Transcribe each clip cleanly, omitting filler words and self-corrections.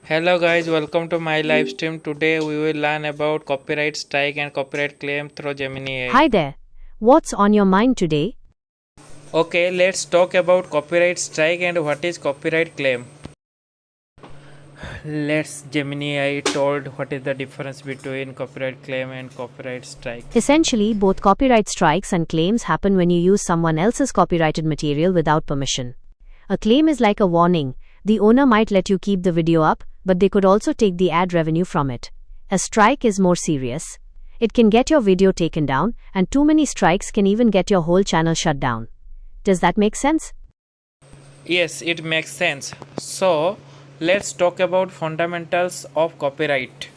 Hello guys, welcome to my live stream. Today we will learn about copyright strike and copyright claim through Gemini AI. Hi there. What's on your mind today? Okay, let's talk about copyright strike and what is copyright claim. Let's Gemini AI told what is the difference between copyright claim and copyright strike. Essentially, both copyright strikes and claims happen when you use someone else's copyrighted material without permission. A claim is like a warning. The owner might let you keep the video up, but they could also take the ad revenue from it. A strike is more serious. It can get your video taken down, and too many strikes can even get your whole channel shut down. Does that make sense? Yes, it makes sense. So, let's talk about fundamentals of copyright.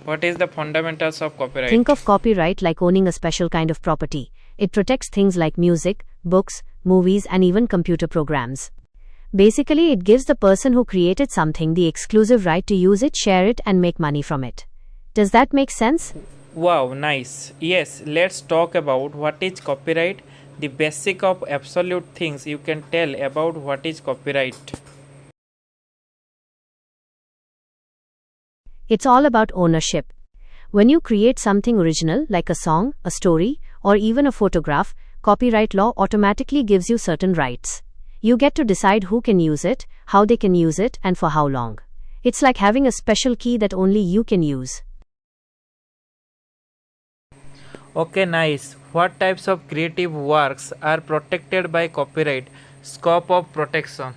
What is the fundamentals of copyright? Think of copyright like owning a special kind of property. It protects things like music, books, movies, and even computer programs. Basically, it gives the person who created something the exclusive right to use it, share it, and make money from it. Does that make sense? Wow, nice. Yes, let's talk about what is copyright, the basic of absolute things you can tell about what is copyright. It's all about ownership. When you create something original, like a song, a story, or even a photograph, copyright law automatically gives you certain rights. You get to decide who can use it, how they can use it, and for how long. It's like having a special key that only you can use. Okay, nice. What types of creative works are protected by copyright? Scope of protection.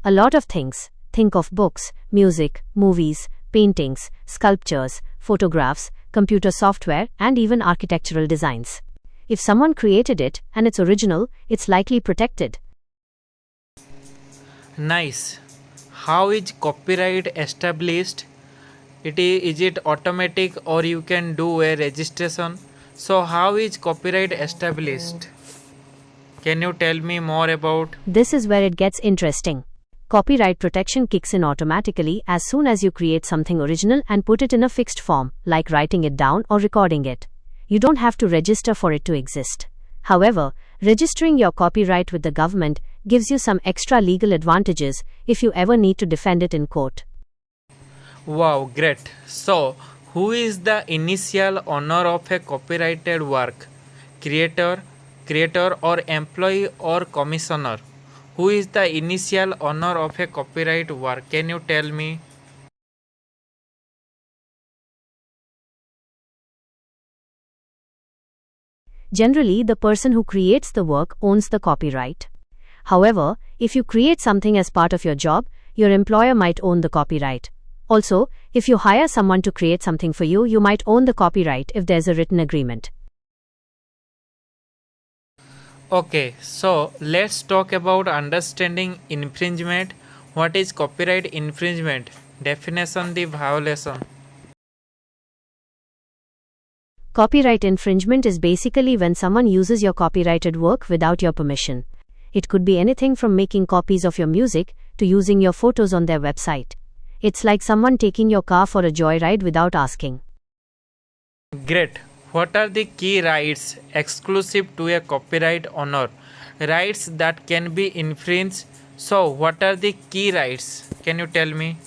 A lot of things. Think of books, music, movies, paintings, sculptures, photographs, computer software, and even architectural designs. If someone created it and it's original, it's likely protected. Nice. How is copyright established? Is it automatic or you can do a registration? So how is copyright established? Can you tell me more about? This is where it gets interesting. Copyright protection kicks in automatically as soon as you create something original and put it in a fixed form, like writing it down or recording it. You don't have to register for it to exist. However, registering your copyright with the government gives you some extra legal advantages if you ever need to defend it in court. Wow, great. So, who is the initial owner of a copyrighted work? Creator or employee or commissioner? Who is the initial owner of a copyright work? Can you tell me? Generally, the person who creates the work owns the copyright. However, if you create something as part of your job, your employer might own the copyright. Also, if you hire someone to create something for you, you might own the copyright if there's a written agreement. Okay, so let's talk about understanding infringement. What is copyright infringement? Definition, the violation. Copyright infringement is basically when someone uses your copyrighted work without your permission. It could be anything from making copies of your music to using your photos on their website. It's like someone taking your car for a joyride without asking. Great. What are the key rights exclusive to a copyright owner? Rights that can be infringed. So, what are the key rights? Can you tell me?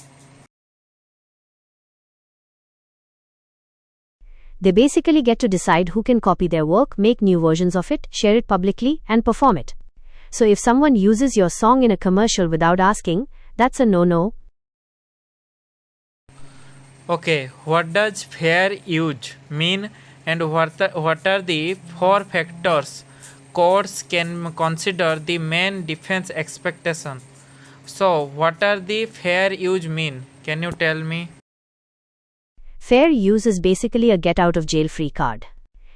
They basically get to decide who can copy their work, make new versions of it, share it publicly, and perform it. So if someone uses your song in a commercial without asking, that's a no-no. Okay, what does fair use mean and what are the four factors courts can consider the main defense expectation? So, what are the fair use mean? Can you tell me? Fair use is basically a get-out-of-jail-free card.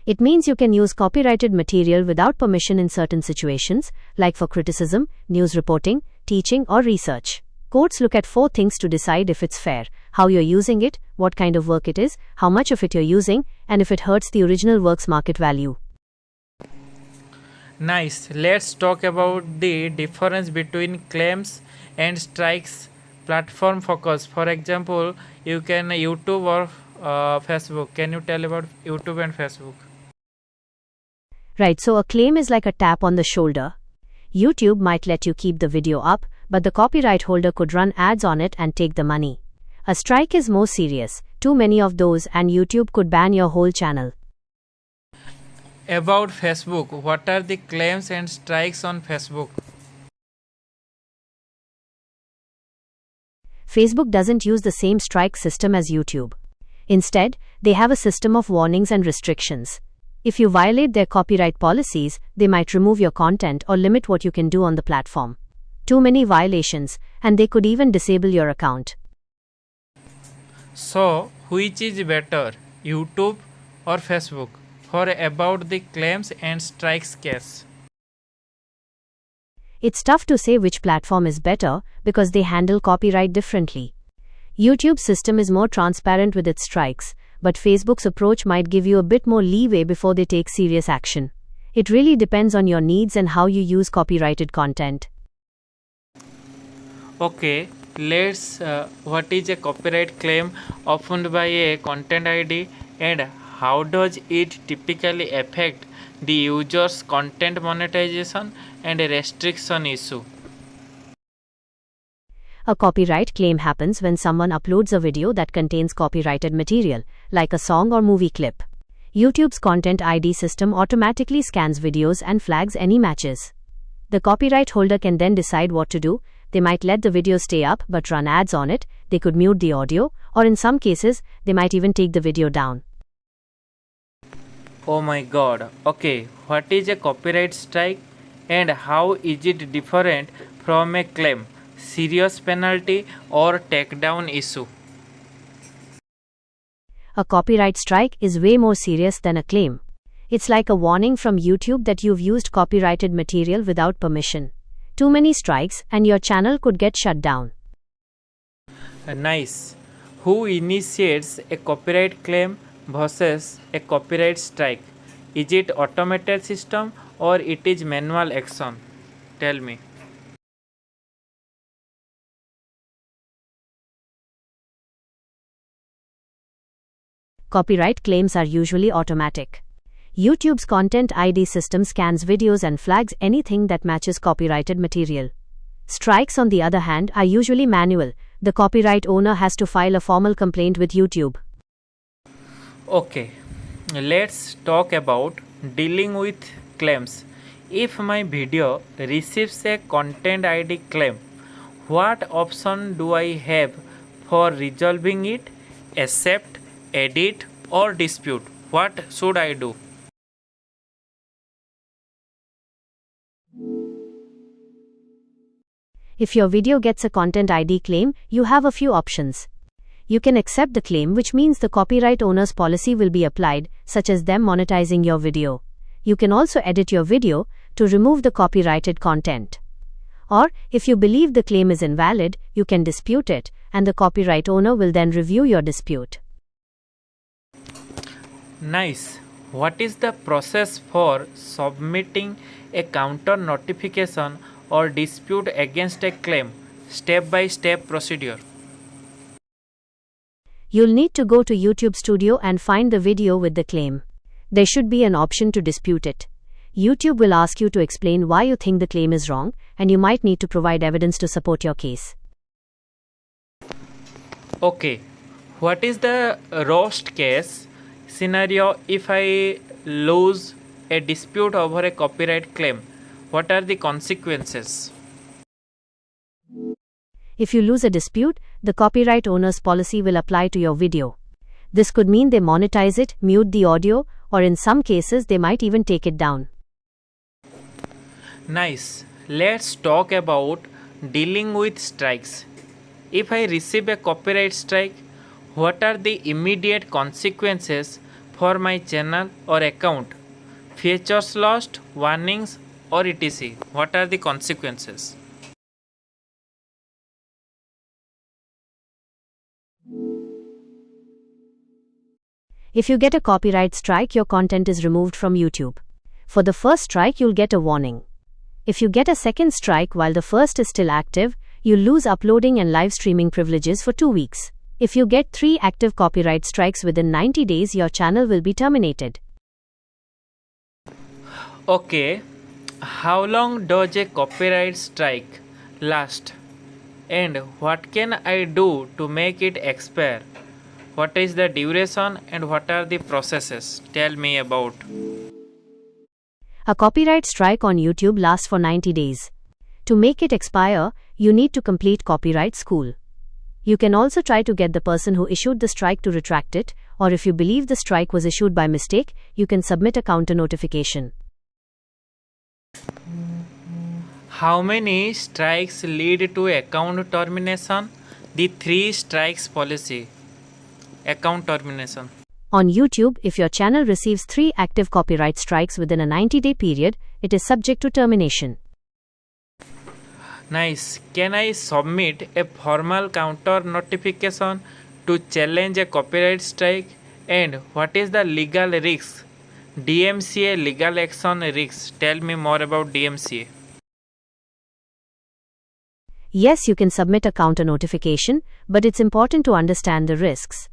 It means you can use copyrighted material without permission in certain situations, like for criticism, news reporting, teaching, or research. Courts look at four things to decide if it's fair: how you're using it, what kind of work it is, how much of it you're using, and if it hurts the original work's market value. Nice. Let's talk about the difference between claims and strikes. Platform focus. For example, you can YouTube or Facebook. Can you tell about YouTube and Facebook? Right, so a claim is like a tap on the shoulder. YouTube might let you keep the video up, but the copyright holder could run ads on it and take the money. A strike is more serious. Too many of those and YouTube could ban your whole channel. About Facebook, what are the claims and strikes on Facebook? Facebook doesn't use the same strike system as YouTube. Instead, they have a system of warnings and restrictions. If you violate their copyright policies, they might remove your content or limit what you can do on the platform. Too many violations, and they could even disable your account. So, which is better, YouTube or Facebook, for about the claims and strikes case? It's tough to say which platform is better because they handle copyright differently. YouTube's system is more transparent with its strikes, but Facebook's approach might give you a bit more leeway before they take serious action. It really depends on your needs and how you use copyrighted content. Okay, let's what is a copyright claim offered by a content ID and how does it typically affect the user's content monetization and a restriction issue? A copyright claim happens when someone uploads a video that contains copyrighted material, like a song or movie clip. YouTube's Content ID system automatically scans videos and flags any matches. The copyright holder can then decide what to do. They might let the video stay up but run ads on it, they could mute the audio, or in some cases, they might even take the video down. Oh my god, okay, what is a copyright strike and how is it different from a claim, serious penalty or takedown issue? A copyright strike is way more serious than a claim. It's like a warning from YouTube that you've used copyrighted material without permission. Too many strikes and your channel could get shut down. Nice. Who initiates a copyright claim versus a copyright strike? Is it automated system or it is manual action? Tell me. Copyright claims are usually automatic. YouTube's Content ID system scans videos and flags anything that matches copyrighted material. Strikes, on the other hand, are usually manual. The copyright owner has to file a formal complaint with YouTube. Okay, let's talk about dealing with claims. If my video receives a Content ID claim, what option do I have for resolving it? Accept, edit, or dispute? What should I do? If your video gets a Content ID claim, you have a few options. You can accept the claim, which means the copyright owner's policy will be applied, such as them monetizing your video. You can also edit your video to remove the copyrighted content. Or, if you believe the claim is invalid, you can dispute it, and the copyright owner will then review your dispute. Nice. What is the process for submitting a counter notification or dispute against a claim? Step-by-step procedure. You'll need to go to YouTube Studio and find the video with the claim. There should be an option to dispute it. YouTube will ask you to explain why you think the claim is wrong, and you might need to provide evidence to support your case. Okay, what is the worst case scenario if I lose a dispute over a copyright claim? What are the consequences? If you lose a dispute, the copyright owner's policy will apply to your video. This could mean they monetize it, mute the audio, or in some cases they might even take it down. Nice. Let's talk about dealing with strikes. If I receive a copyright strike, what are the immediate consequences for my channel or account? Features lost, warnings, or etc. What are the consequences? If you get a copyright strike, your content is removed from YouTube. For the first strike, you'll get a warning. If you get a second strike while the first is still active, you'll lose uploading and live streaming privileges for 2 weeks. If you get 3 active copyright strikes within 90 days, your channel will be terminated. Okay, how long does a copyright strike last? And what can I do to make it expire? What is the duration and what are the processes? Tell me about. A copyright strike on YouTube lasts for 90 days. To make it expire, you need to complete copyright school. You can also try to get the person who issued the strike to retract it, or if you believe the strike was issued by mistake, you can submit a counter notification. How many strikes lead to account termination? The 3 strikes policy. Account termination. On YouTube, if your channel receives 3 active copyright strikes within a 90-day period, it is subject to termination. Nice. Can I submit a formal counter notification to challenge a copyright strike? And what is the legal risk? DMCA legal action risks. Tell me more about DMCA. Yes, you can submit a counter notification, but it's important to understand the risks.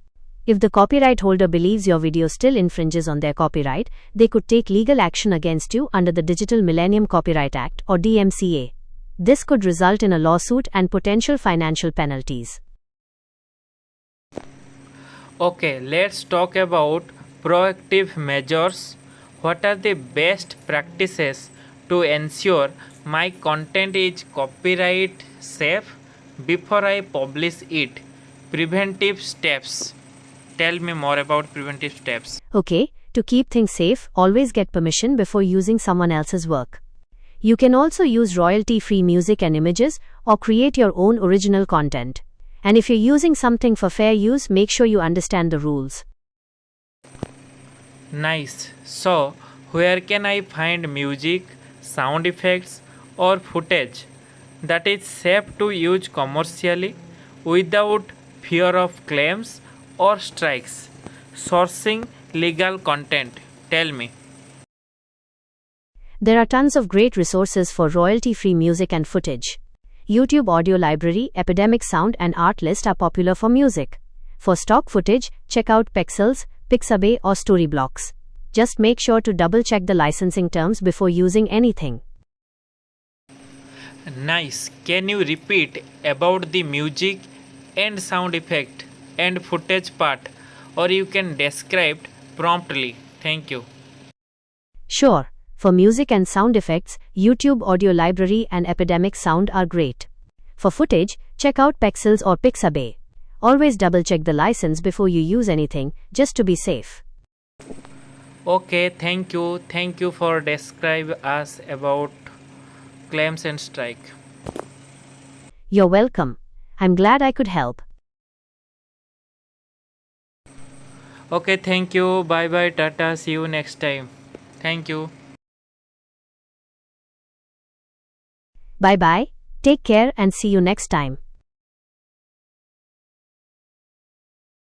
If the copyright holder believes your video still infringes on their copyright, they could take legal action against you under the Digital Millennium Copyright Act or DMCA. This could result in a lawsuit and potential financial penalties. Okay, let's talk about proactive measures. What are the best practices to ensure my content is copyright safe before I publish it? Preventive steps. Tell me more about preventive steps. Okay, to keep things safe, always get permission before using someone else's work. You can also use royalty-free music and images or create your own original content. And if you're using something for fair use, make sure you understand the rules. Nice. So, where can I find music, sound effects, or footage that is safe to use commercially without fear of claims or strikes? Sourcing legal content. Tell me. There are tons of great resources for royalty-free music and footage. YouTube Audio Library, Epidemic Sound, and Artlist are popular for music. For stock footage, check out Pexels, Pixabay, or Storyblocks. Just make sure to double-check the licensing terms before using anything. Nice. Can you repeat about the music and sound effect and footage part, or you can describe promptly? Thank you. Sure. For music and sound effects, YouTube Audio Library and Epidemic Sound are great. For footage, check out Pexels or Pixabay. Always double-check the license before you use anything, just to be safe. Okay, thank you. Thank you for describe us about claims and strike. You're welcome. I'm glad I could help. Okay, thank you. Bye bye. Tata. See you next time. Thank you. Bye-bye, take care and see you next time.